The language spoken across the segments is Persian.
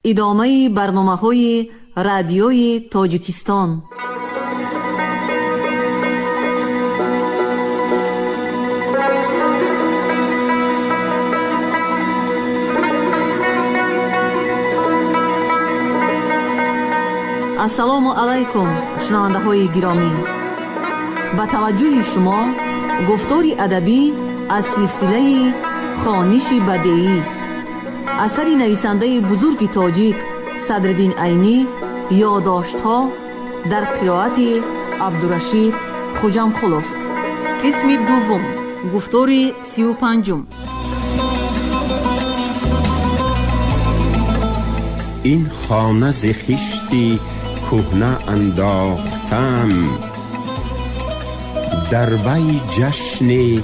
ادامه برنامه‌های رادیوی تاجیکستان. السلام علیکم شنونده های گرامی، با توجه شما گفتاری ادبی از سلسله خوانش بدیعی اثری نویسنده بزرگ تاجیک صدرالدین عینی، یادداشت‌ها در قرائت عبدالرشید خوجامقلوف. قسم دوم، گفتاری 35. این خانه ز خشتی کهنه انداختم، در وی جشن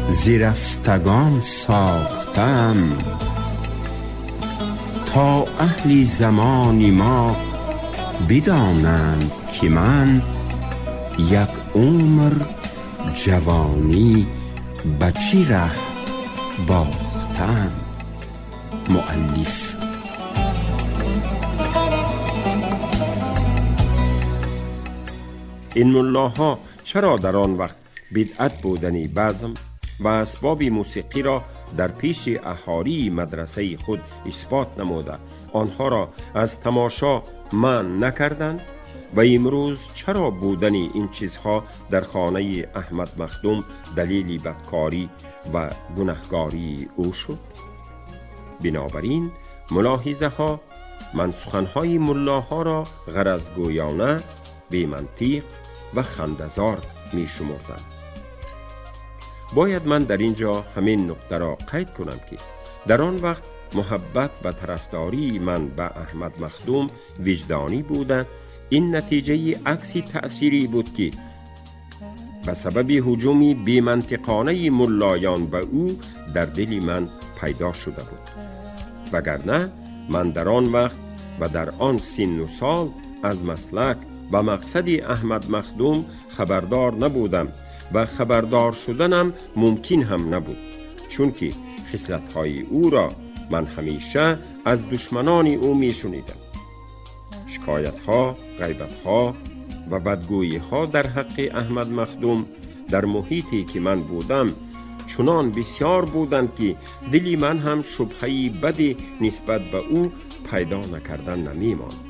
ز رفتگان ساختم. تا اهل زمان ما بدانند که من یک عمر جوانی به چی ره باختم. مؤلف. این ملاها چرا در آن وقت بدعت بودنی بزم و اسباب موسیقی را در پیش اهالی مدرسه خود اثبات نموده آنها را از تماشا منع نکردند و امروز چرا بودنی این چیزها در خانه احمد مخدوم دلیل بدکاری و گناهکاری او شد؟ بنابراین ملاحظه ها من سخنهای ملاها را غرضگویانه، بی منطق و خنده‌زار می شمردم. باید من در اینجا همین نقطه را قید کنم که در آن وقت محبت و طرفداری من به احمد مخدوم وجدانی بوده. این نتیجه عکسی تأثیری بود که به سبب هجومی بی منطقانه ملایان به او در دل من پیدا شده بود. وگرنه من در آن وقت و در آن سن و سال از مسلک و مقصد احمد مخدوم خبردار نبودم و خبردار شدنم ممکن هم نبود، چون که خصلت‌های او را من همیشه از دشمنان او می شنیدم. شکایت‌ها، غیبت‌ها و بدگویی‌ها در حق احمد مخدوم در محیطی که من بودم چنان بسیار بودند که دلی من هم شبهه‌ای بدی نسبت به او پیدا نکردن نمی‌ماند.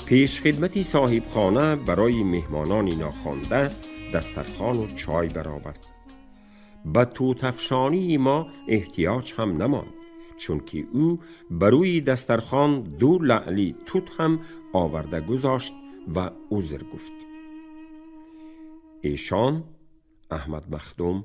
پیش خدمتی صاحب خانه برای مهمانان ناخوانده دسترخوان و چای برآورد. به توت‌افشانی ما احتیاج هم نماند، چون که او بروی دسترخوان 2 لعلی توت هم آورده گذاشت و عذر گفت. ایشان احمد مخدوم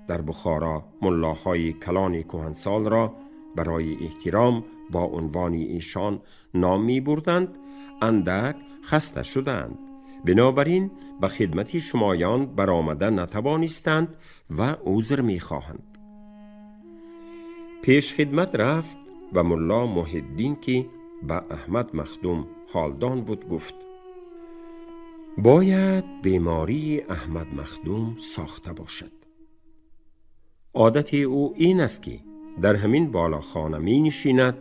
در بخارا ملاهای کلان کهنسال را برای احترام با عنوان ایشان نام می بردند. اندک خسته شدند، بنابراین به خدمت شمایان برآمده نتوانستند و عذر می خواهند. پیش خدمت رفت و ملا محی الدین که به احمد مخدوم حالدان بود گفت: باید بیماری احمد مخدوم ساخته باشد. عادت او این است که در همین بالاخانه می نشیند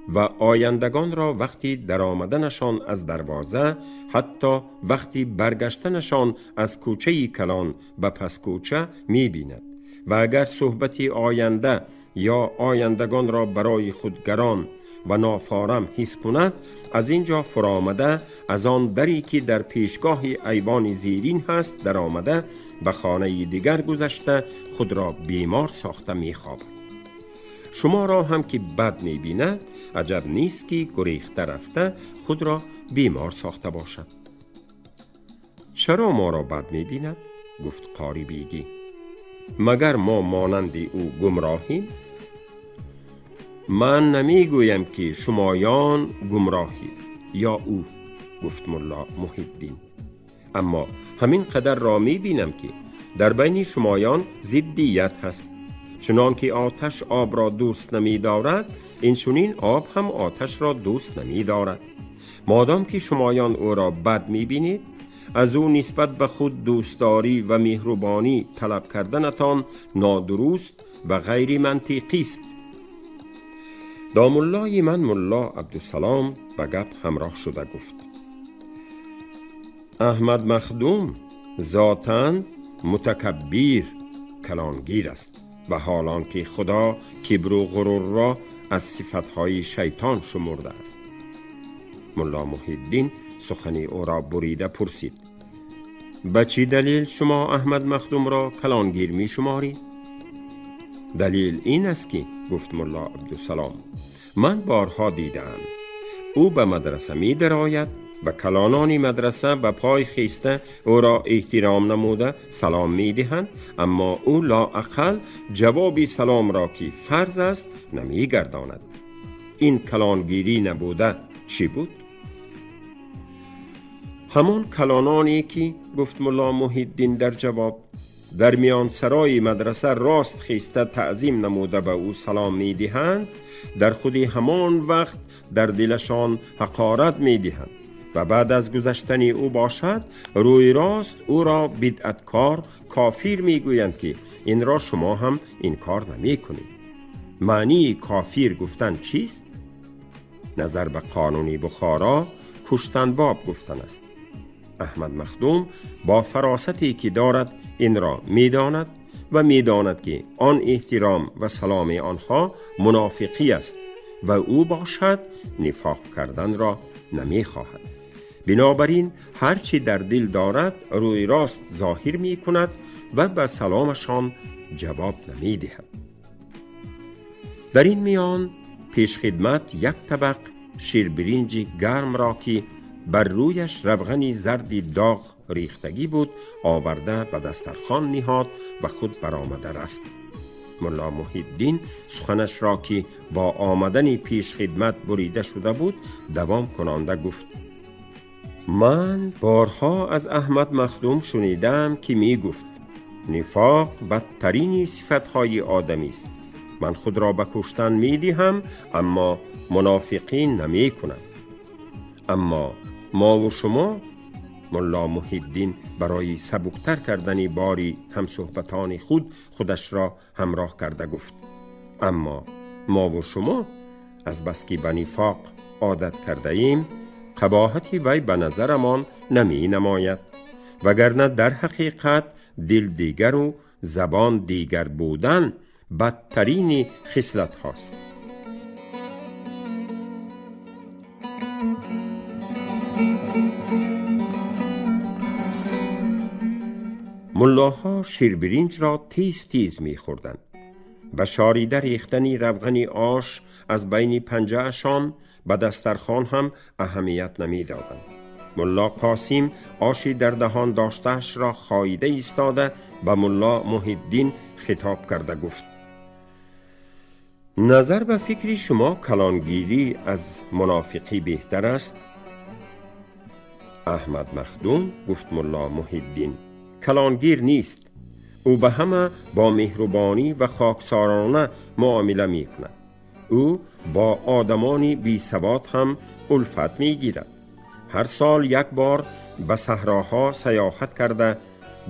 و آیندگان را وقتی در آمدنشان از دروازه، حتی وقتی برگشتنشان از کوچه کلان به پس کوچه می بیند و اگر صحبتی آینده یا آیندگان را برای خودگران و نافارم حس کند، از اینجا فرامده از آن دری که در پیشگاه ایوان زیرین هست در آمده به خانه دیگر گذشته خود را بیمار ساخته می خوابد. شما را هم که بد می بیند عجب نیست که گریخته رفته خود را بیمار ساخته باشد. چرا ما را بد می بیند؟ گفت قاری بیگی. مگر ما مانند او گمراهیم؟ من نمی گویم که شمایان گمراهید یا او، گفت ملا محی الدین، اما همین قدر را می بینم که در بین شمایان ضدیت هست. چنان که آتش آب را دوست نمی دارد، این چنین آب هم آتش را دوست نمی دارد. مادام که شمایان او را بد می بینید، از او نسبت به خود دوستداری و مهربانی طلب کردنتان نادرست و غیر منطقی است. داماللای من ملا عبدالسلام به گپ همراه شده گفت: احمد مخدوم ذاتاً متکبر کلانگیر است و حالان که خدا کبر و غرور را از صفتهای شیطان شمرده است. ملا محی الدین سخن او را بریده پرسید: به چی دلیل شما احمد مخدوم را کلانگیر می شماری؟ دلیل این است که، گفت ملا عبدالسلام، من بارها دیدم او به مدرسه می درآید و کلانان مدرسه به پای خیسته او را احترام نموده سلام می دهند، اما او لااقل جواب سلام را که فرض است نمی گرداند. این کلانگیری نبوده چی بود؟ همان کلانانی که، گفت ملا محی الدین در جواب، در میان سرای مدرسه راست خیسته تعظیم نموده به او سلام می دهند، در خود همان وقت در دلشان حقارت می دهند و بعد از گذشتن او باشد روی راست او را بدعتکار کافر می گویند که این را شما هم این کار نمی کنید. معنی کافر گفتن چیست؟ نظر به قانون بخارا کشتن باب گفتن است. احمد مخدوم با فراستی که دارد این را میداند و میداند که آن احترام و سلام آنها منافقی است و او باشد نفاق کردن را نمیخواهد. بنابراین هرچی در دل دارد روی راست ظاهر می کند و به سلامشان جواب نمی دهد. در این میان پیش خدمت یک طبق شیربرنج گرم را که بر رویش روغنی زرد داغ ریختگی بود آورده به دسترخوان نهاد و خود برآمده رفت. ملا محی الدین سخنش را که با آمدن پیش خدمت بریده شده بود دوام کننده گفت: من بارها از احمد مخدوم شنیدم که می گفت نفاق بدترین صفتهای آدمی است. من خود را به کشتن می دهم اما منافقی نمی کنم. اما ما و شما، ملا محی الدین برای سبکتر کردن باری همصحبتان خودش را همراه کرده گفت: اما ما و شما از بس که به نفاق عادت کرده ایم قباحت وی به نظرمان نمی نماید، وگرنه در حقیقت دل دیگر و زبان دیگر بودن بدترین خصلت هاست. ملاها شیربرنج را تیز تیز می خوردند. به شاریده ریختنی روغنی آش از بین پنجه اشان به دسترخوان هم اهمیت نمی دادند. ملا قاسم آشی در دهان داشتهش را خاییده ایستاده به ملا محی الدین خطاب کرده گفت: نظر به فکر شما کلانگیری از منافقی بهتر است؟ احمد مخدوم، گفت ملا محی الدین، کلانگیر نیست. او به همه با مهربانی و خاکسارانه معامله می کند. او با آدمانی بی ثبات هم الفت می گیرد. هر سال یک بار به صحراها سیاحت کرده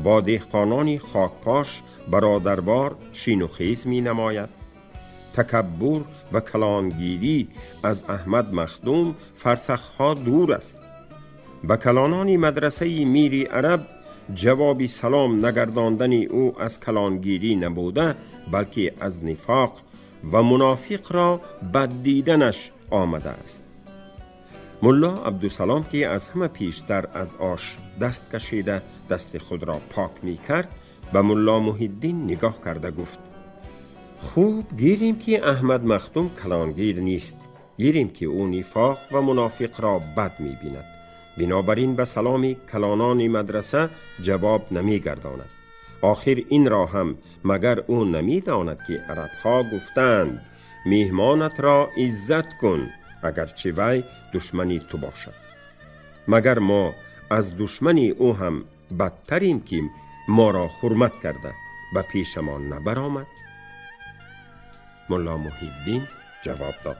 با دهقانانی خاکپاش برادربار شین و خیز می نماید. تکبر و کلانگیری از احمد مخدوم فرسخها دور است. به کلانان مدرسه میری عرب جوابی سلام نگرداندن او از کلانگیری نبوده بلکه از نفاق و منافق را بد دیدنش آمده است. ملا عبدالسلام که از همه پیشتر از آش دست کشیده دست خود را پاک می کرد به ملا محی الدین نگاه کرده گفت: خوب گیریم که احمد مخدوم کلانگیر نیست، گیریم که او نفاق و منافق را بد می بیند، بنابراین به سلام کلانان مدرسه جواب نمی گرداند. آخر این را هم مگر او نمی داند که عربها گفتند میهمانت را عزت کن اگرچه وی دشمنی تو باشد. مگر ما از دشمنی او هم بدتریم که ما را حرمت کرده به پیشمان نبرآمد؟ ملا محی الدین جواب داد: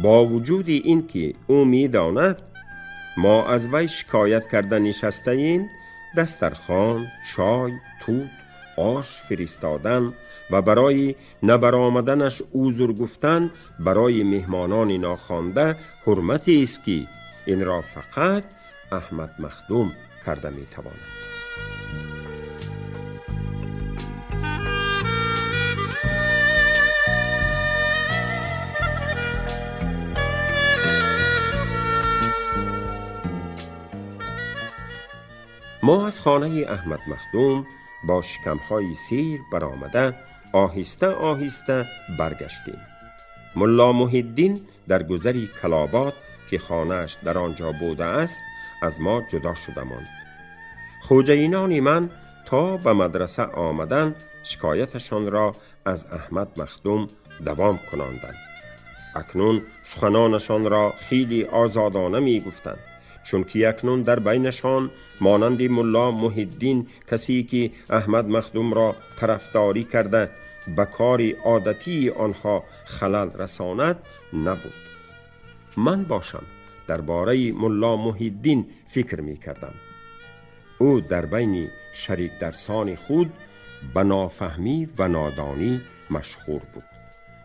با وجود این که او می داند ما از وی شکایت کرده نشسته ایم، دسترخوان، چای، توت آش فرستادن و برای نبرآمدنش عذر گفتن برای مهمانان ناخوانده حرمتی است که این را فقط احمد مخدوم کرده می تواند. ما از خانه احمد مخدوم با شکمهای سیر برآمده آهسته آهسته برگشتیم. ملا محی الدین در گذری کلابات که خانه‌اش در آنجا بوده است از ما جدا شده ماند. خوجینان من تا به مدرسه آمدن شکایتشان را از احمد مخدوم دوام کناندند. اکنون سخنانشان را خیلی آزادانه می گفتند، چون که اکنون در بینشان مانند ملا محی الدین کسی که احمد مخدوم را طرفداری کرده به کاری عادتی آنها خلل رساند نبود. من باشم درباره ملا محی الدین فکر می کردم. او در بین شریک درسان خود به نافهمی و نادانی مشهور بود.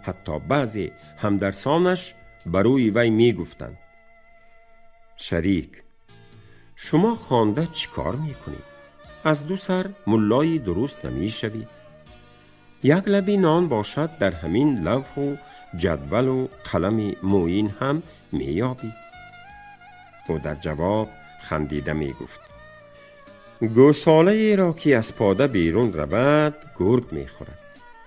حتی بعضی همدرسانش بروی وی می گفتند: شریک، شما خوانده چی کار می کنید؟ از دو سر ملای درست نمی شوید. یک لبی نان باشد در همین لوح و جدول و قلم موین هم می یابی. او در جواب خندیده می گفت: گوساله را که از پاده بیرون رود گرگ می خورد.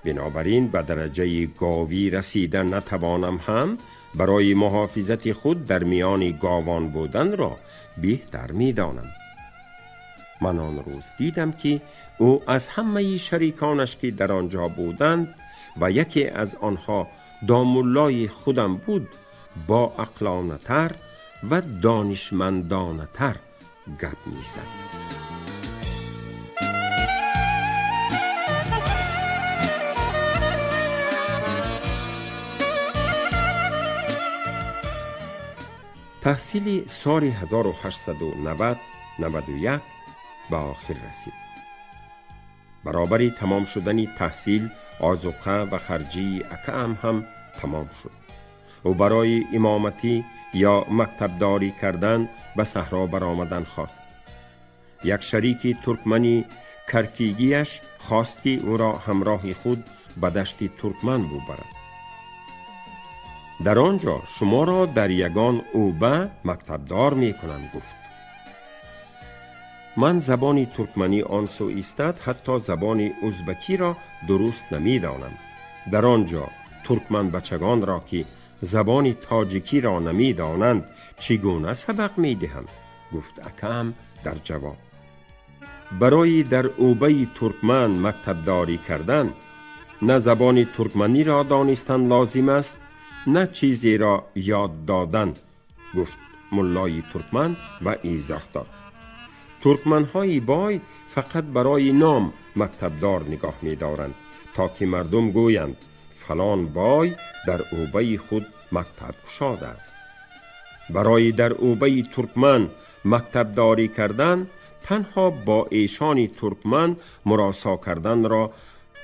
بنابراین به درجه گاوی رسیدن نتوانم هم برای محافظت خود در میان گاوان بودن را بهتر می دانم. من آن روز دیدم که او از همه شریکانش که در آنجا بودند و یکی از آنها دامولای خودم بود با عقلانه تر و دانشمندانه تر گپ می زد. تحصیل سال 1890-91 به آخر رسید. برابری تمام شدن تحصیل آذوقه و خرجی اکه هم تمام شد. او برای امامتی یا مکتبداری کردن به صحرا برآمدن خواست. یک شریک ترکمنی کرکیگیش خواست که او را همراه خود به دشت ترکمن ببرد. در آنجا شما را در یگان اوبه مکتبدار می کنم گفت. من زبان ترکمنی آن سو ایستد حتی زبان ازبکی را درست نمی دانم. در آنجا ترکمن بچگان را که زبان تاجیکی را نمی دانند چگونه سبق می دهم؟ گفت اکم در جواب: برای در اوبه ترکمن مکتبداری کردن نه زبان ترکمنی را دانستن لازم است نه چیزی را یاد دادن. گفت ملای ترکمن و ایضاح داد: ترکمن‌های بای فقط برای نام مکتبدار نگاه می دارند تا که مردم گویند فلان بای در اوبه خود مکتب گشاده است. برای در اوبه ترکمن مکتبداری کردن تنها با ایشان ترکمن مراسا کردن را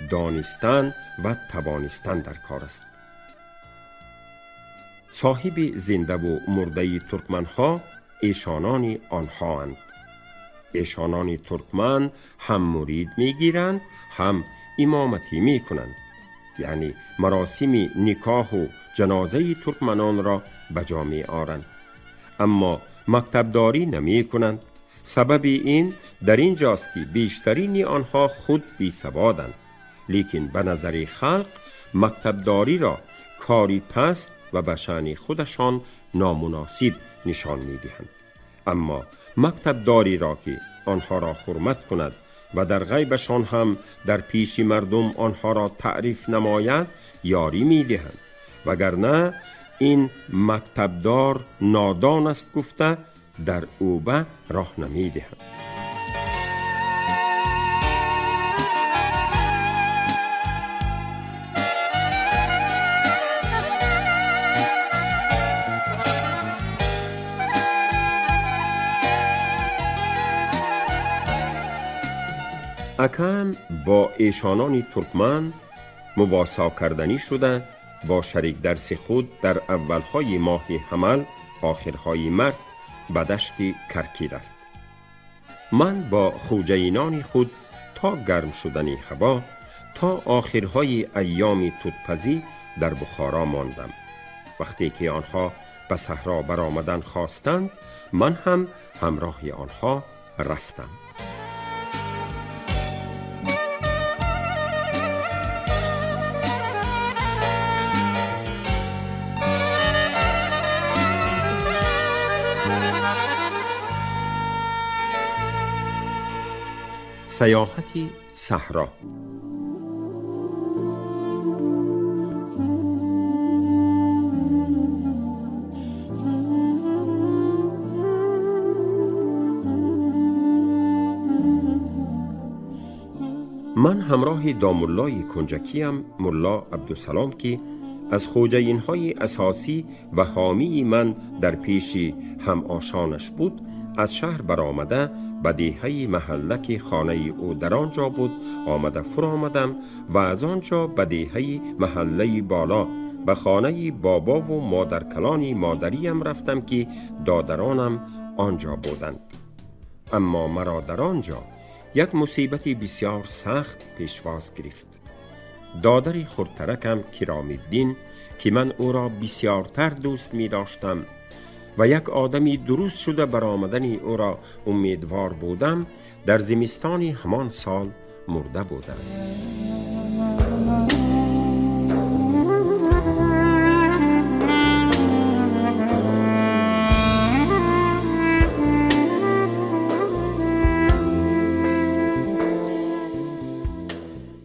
دانستن و توانستن در کار است. صاحب زنده و مرده ترکمن ها ایشانان آنها اند. ایشانان ترکمن هم مرید می گیرند هم امامتی می کنند، یعنی مراسم نکاح و جنازه ترکمنان را بجا می آرند، اما مکتبداری نمی کنند. سبب این در این جاست که بیشترین آنها خود بی سوادند، لیکن به نظر خلق مکتبداری را کاری پست و به شأن خودشان نامناسب نشان می دهند. اما مکتبداری را که آنها را حرمت کند و در غیبشان هم در پیش مردم آنها را تعریف نماید یاری می دهند، وگرنه این مکتبدار نادان است گفته در اوبه راه نمی دهند. حکم با ایشانان ترکمن مواسا کردنی شده با شریک درس خود در اولهای ماه حمل آخرهای مرد به دشت کرکی رفت. من با خوجینان خود تا گرم شدن هوا تا آخرهای ایام توتپزی در بخارا ماندم. وقتی که آنها به صحرا برآمدن خواستند، من هم همراه آنها رفتم. سیاحتی صحرا. من همراه داماللای کنجکیم ملا عبدالسلام که از خوجین‌های اساسی و حامی من در پیش هم آشانش بود، از شهر برآمده به دیهه محله که خانه او در آنجا بود آمده فرا آمدم و از آنجا به دیهه محله بالا به خانه بابا و مادرکلان مادریم رفتم که دادرانم آنجا بودند. اما مرا در آنجا یک مصیبت بسیار سخت پیشواز گرفت. دادر خردترکم کرام‌الدین که من او را بسیارتر دوست می داشتم و یک آدمی درست شده برآمدن او را امیدوار بودم، در زمستان همان سال مرده بوده است.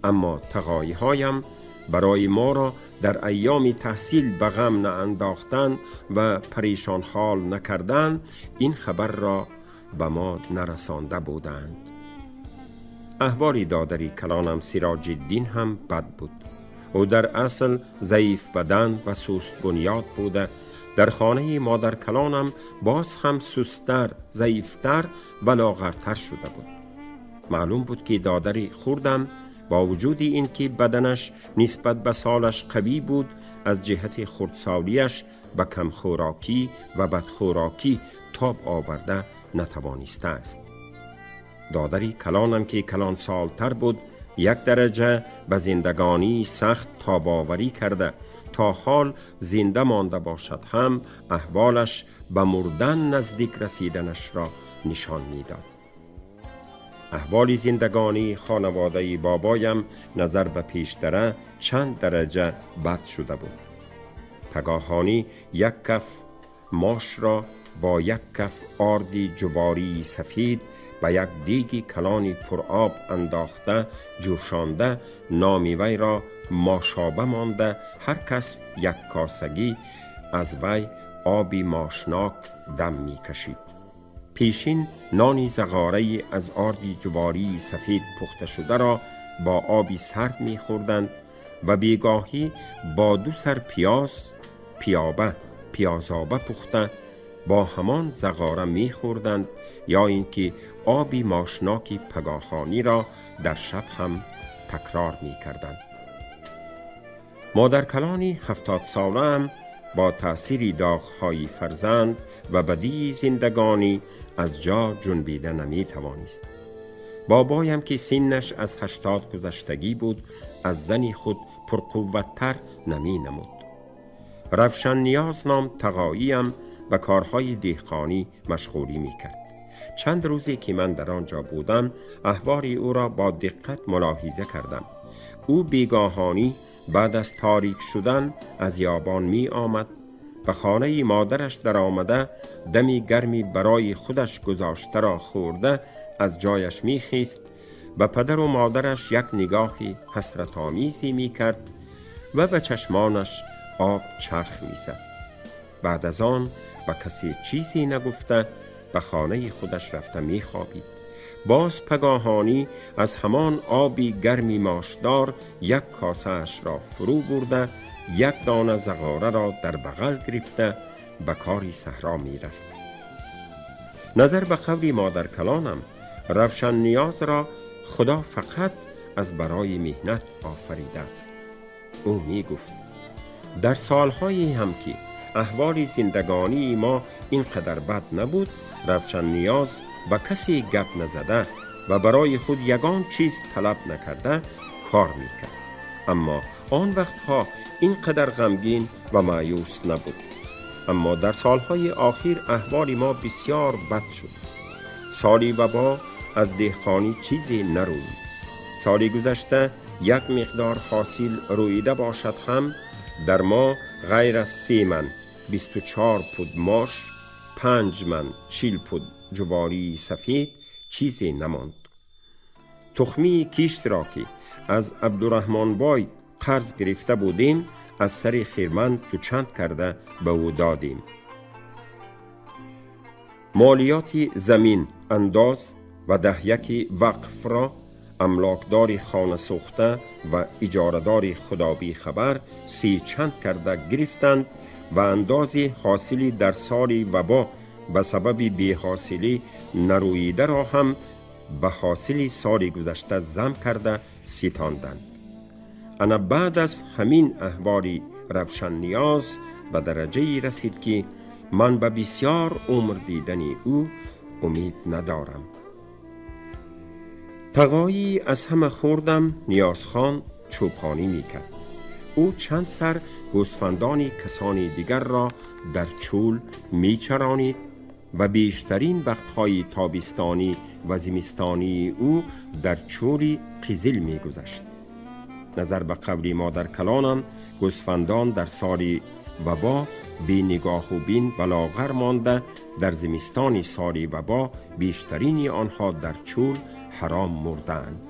اما تقاضی هایم برای ما را در ایام تحصیل به غم نانداختن و پریشان حال نکردن این خبر را به ما نرسانده بودند. احوال دادری کلانم سراج الدین هم بد بود. او در اصل ضعیف بدن و سست بنیاد بوده. در خانه مادر کلانم باز هم سستر، ضعیفتر و لاغرتر شده بود. معلوم بود که دادری خوردم با وجود این که بدنش نسبت به سالش قوی بود، از جهت خردسالیش به کمخوراکی و بدخوراکی تاب آورده نتوانسته است. دادری کلانم که کلان سالتر بود، یک درجه به زندگانی سخت تاب آوری کرده، تا حال زنده مانده باشد هم احوالش به مردن نزدیک رسیدنش را نشان میداد. احوال زندگانی خانواده بابایم نظر به پیشتره چند درجه بد شده بود. پگاهانی یک کف ماش را با یک کف آردی جواری سفید به یک دیگی کلانی پرآب انداخته جوشانده، نامی وی را ماشابه مانده، هر کس یک کاسگی از وی آبی ماشناک دم می کشید. پیشین نانی زغاره‌ای از آردی جواری سفید پخته شده را با آبی سرد می خوردند و بیگاهی با 2 سر پیازابه پخته با همان زغاره می خوردند، یا اینکه آبی ماشناکی پگاهانی را در شب هم تکرار می کردند. مادرکلانی 70 ساله هم با تأثیر داغ‌های فرزند و بدی زندگانی از جا جنبیده نمی توانست. بابایم که سنش از 80 گذشتگی بود، از زنی خود پرقوت‌تر نمی نمود. روشن نیاز نام تقاضیم به کارهای دهقانی مشغولی می کرد. چند روزی که من در آنجا بودم، احوال او را با دقت ملاحظه کردم. او بیگاهانی بعد از تاریک شدن از یابان می آمد، به خانه مادرش در آمده دمی گرمی برای خودش گذاشته را خورده از جایش می خیست، به پدر و مادرش یک نگاهی حسرت آمیزی می کرد و به چشمانش آب چرخ می زد. بعد از آن به کسی چیزی نگفته به خانه خودش رفته می خوابید. باز پگاهانی از همان آبی گرمی ماشدار یک کاسه اش را فرو برده، یک دانه زغاره را در بغل گرفته به کاری صحرا می رفت. نظر به قول مادر کلانم، روشن نیاز را خدا فقط از برای مهنت آفریده است. او می گفت در سالهایی هم که احوال زندگانی ما اینقدر بد نبود، روشن نیاز و کسی گپ نزده و برای خود یگان چیز طلب نکرده کار میکرد. اما آن وقتها اینقدر غمگین و مایوس نبود. اما در سالهای آخر احوال ما بسیار بد شد. سالی وبا از دهقانی چیزی نروید. سالی گذشته یک مقدار حاصل رویده باشد هم در ما غیر از 3 من 24 پود ماش، 5 من 40 پود جواری سفید چیزی نماند. تخمی کیشت را که از عبدالرحمن بای قرض گرفته بودیم از سر خیرمند دوچند کرده به او دادیم. مالیات زمین انداز و 10 وقف را املاکدار خانه سوخته و اجارهدار خدابی خبر 30 چند کرده گرفتند و انداز حاصلی در سال وبا به سبب بی‌حاصلی نرویده را هم به حاصلی سال گذشته ضم کرده ستاندند. انا بعد از همین احوال روشن نیاز به درجه رسید که من به بسیار عمر دیدن او امید ندارم. تقایی از همه خوردم نیازخان چوپانی میکرد. او چند سر گوسفندان کسانی دیگر را در چول میچرانید و بیشترین وقتهای تابستانی و زمستانی او در چولی قزل میگذشت. نظر به قول مادر کلانم گوسفندان در سال وبا بی نگاه و بین و لاغر مانده، در زمستان سال وبا بیشترین آنها در چول حرام مردند.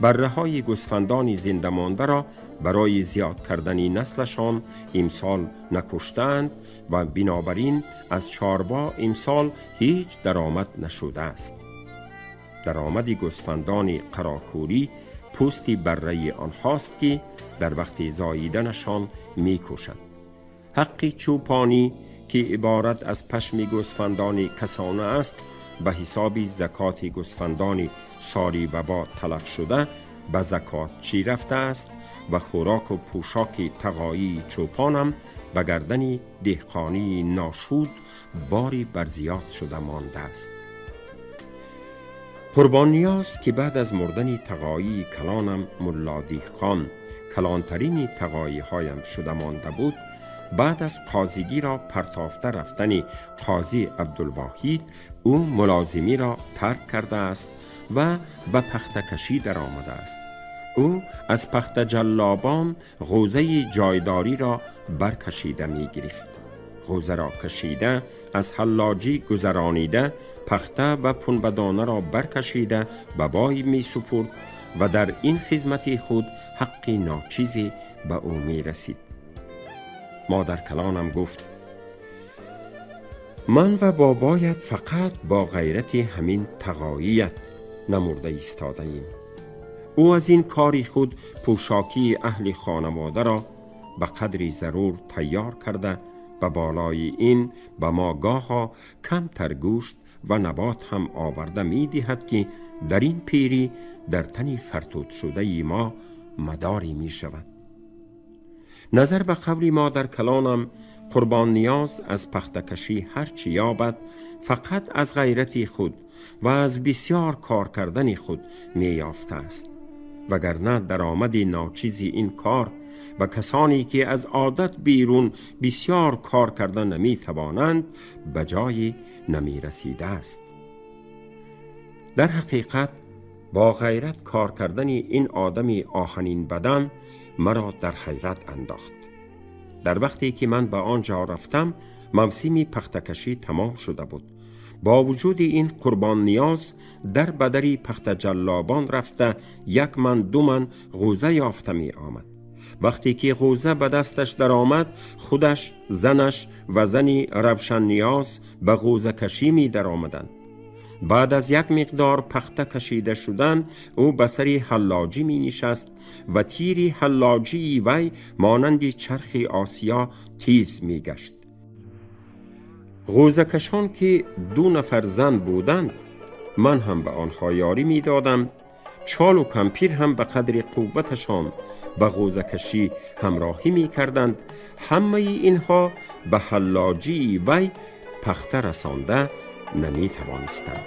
بره های گوسفندان زنده مانده را برای زیاد کردن نسلشان امسال نکشتند و بنابراین از چاروا امسال هیچ درآمد نشده است. درآمد گوسفندان قراکوری پوستی بره آنهاست که در وقت زاییدنشان میکشند. حق چوپانی که عبارت از پشم گوسفندان کسانه است به حساب زکات گوسفندان سال وبا تلف شده به زکات چی رفته است و خوراک و پوشاک تقایی چوپانم به گردن دهقانی ناشود باری بر زیاد شده مانده است. قربان نیاز که بعد از مردن تقایی کلانم ملا دهقان کلانترین تقایی هایم شده مانده بود، بعد از قاضیگی را پرتافته رفتن قاضی عبدالواحد او ملازمی را ترک کرده است و به پخته کشی در آمده است. او از پخته جلابان غوزه جایداری را برکشیده می گرفت. غوزه را کشیده از حلاجی گذرانیده پخته و پنبدانه را برکشیده به بای می سپرد و در این خدمت خود حقی ناچیزی به او می رسید. مادر کلانم گفت من و بابایت فقط با غیرت همین تقاییت نمرده ایستاده ایم. او از این کاری خود پوشاکی اهل خانواده را به قدری ضرور تیار کرده و بالای این به ما گاها کمتر گوشت و نبات هم آورده می دهد که در این پیری در تنی فرتود شده ای ما مداری می شود. نظر به قول مادر کلانم قربان نیاز از پخته کشی هرچی یابد فقط از غیرت خود و از بسیار کار کردن خود می یافته است، وگرنه درآمد ناچیزی این کار و کسانی که از عادت بیرون بسیار کار کردن نمی توانند به جای نمی رسیده است. در حقیقت با غیرت کار کردن این آدمی آهنین بدن مرا در حیرت انداخت. در وقتی که من به آنجا رفتم موسمی پخته کشی تمام شده بود. با وجود این قربان نیاز در بدری پخته جلابان رفته 1 من 2 من غوزه یافته می آمد. وقتی که غوزه به دستش در آمد خودش، زنش و زنی روشن نیاز به غوزه کشی می در آمدند. بعد از 1 مقدار پخته کشیده شدن او به سر حلاجی می نشست و تیری حلاجی وی مانند چرخ آسیا تیز می گشت. غوزه کشان که 2 نفر زن بودند من هم به آنها یاری می دادم چال و کمپیر هم به قدر قوتشان به غوزکشی همراهی می کردند. همه اینها به حلاجی وی پخته رسانده نمی توانستند.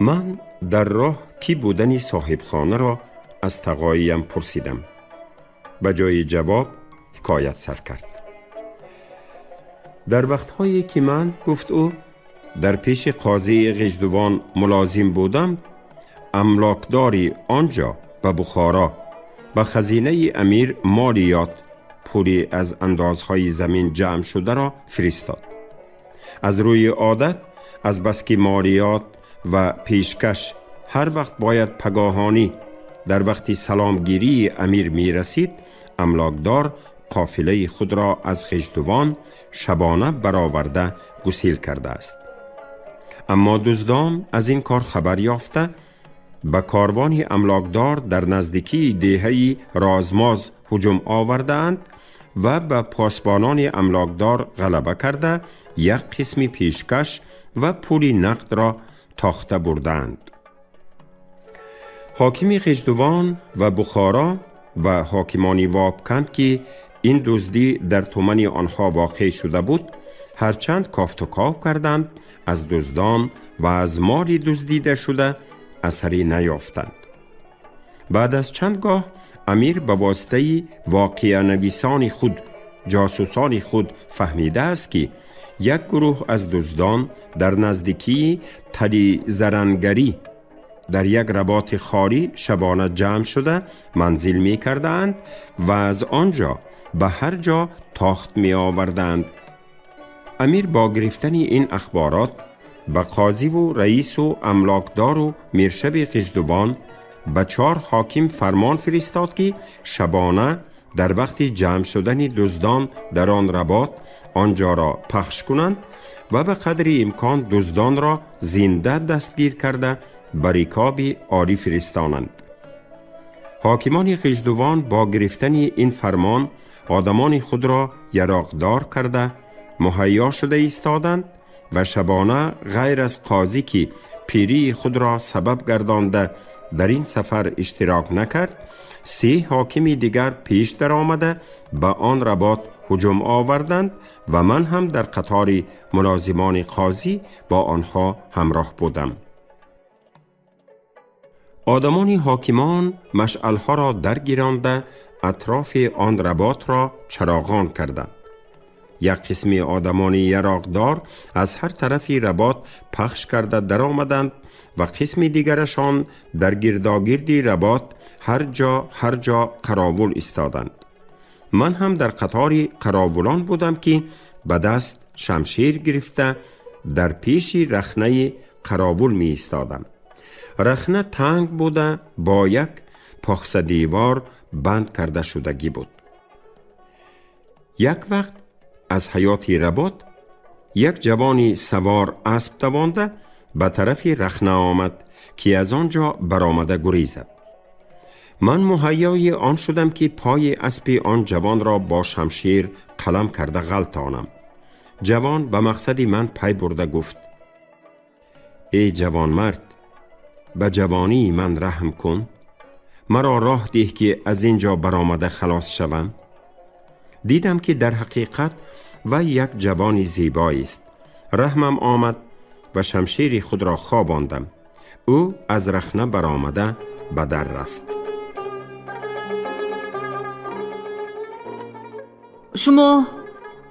من در راه کی بودن صاحب خانه را از تقایم پرسیدم. به جای جواب حکایت سر کرد. در وقتهایی که من، گفت او، در پیش قاضی غژدوان ملازم بودم، املاکداری آنجا به بخارا به خزینه امیر مالیات پولی از اندازهای زمین جمع شده را فرستاد. از روی عادت از بس که مالیات و پیشکش هر وقت باید پگاهانی در وقت سلامگیری امیر می رسید، املاکدار قافله خود را از غژدوان شبانه برآورده گسیل کرده است. اما دزدان از این کار خبر یافته به کاروان املاکدار در نزدیکی دهه رازماز هجوم آورده اند و به پاسبانان املاکدار غلبه کرده یک قسم پیشکش و پولی نقد را تاخته بردند. حاکم غژدوان و بخارا و حاکمان واپکند که این دزدی در تومن آنها واقع شده بود، هرچند کافت و کاف کردند، از دزدان و از مالی دزدیده شده اثری نیافتند. بعد از چندگاه امیر به واسطه واقعه نویسان خود، جاسوسان خود فهمیده است که یک گروه از دزدان در نزدیکی تلی زرنگری در یک رباط خالی شبانه جمع شده منزل می کردند و از آنجا به هر جا تاخت می آوردند. امیر با گرفتن این اخبارات به قاضی و رئیس و املاکدار و میرشب غژدوان به 4 حاکم فرمان فرستاد که شبانه در وقت جمع شدن دزدان در آن رباط آنجا را پخش کنند و به قدر امکان دزدان را زنده دستگیر کرده به رکاب عالی فرستانند. حاکمان غژدوان با گرفتن این فرمان آدمان خود را یراقدار کرده مهیا شده ایستادند و شبانه غیر از قاضی که پیری خود را سبب گردانده در این سفر اشتراک نکرد، 3 حاکم دیگر پیش در آمده به آن رباط هجوم آوردند و من هم در قطار ملازمان قاضی با آنها همراه بودم. آدمان حاکمان مشعلها را درگیرانده اطراف آن رباط را چراغان کردند. یک قسم آدمان یراقدار از هر طرفی رباط پخش کرده در آمدند و قسم دیگرشان در گرداگردی رباط هر جا قراول ایستادند. من هم در قطار قراولان بودم که به دست شمشیر گرفته در پیش رخنه قراول می ایستادم. رخنه تنگ بوده با یک پاخس دیوار بند کرده شدگی بود. یک وقت از حیات رباط یک جوانی سوار اسب دوانده به طرف رخنه آمد که از آنجا برآمده گریزد. من مهیای آن شدم که پای اسب آن جوان را با شمشیر قلم کرده غلطانم. جوان به مقصد من پی برده گفت: ای جوان مرد، به جوانی من رحم کن، مرا راه ده که از اینجا برآمده خلاص شوم. دیدم که در حقیقت و یک جوانی زیبایی است. رحمم آمد و شمشیر خود را خواباندم. او از رخنه برآمده به در رفت. شما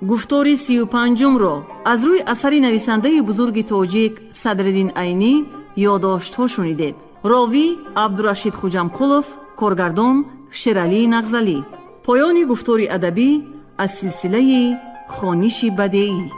گفتار 35 رو از روی اثری نویسنده بزرگ تاجیک صدرالدین عینی یادداشت‌ها شنیدید. راوی عبدالرشید خوجمقلوف، کارگردان شیرعلی نغزلی. پایان گفتار ادبی از سلسله خوانش بدیعی.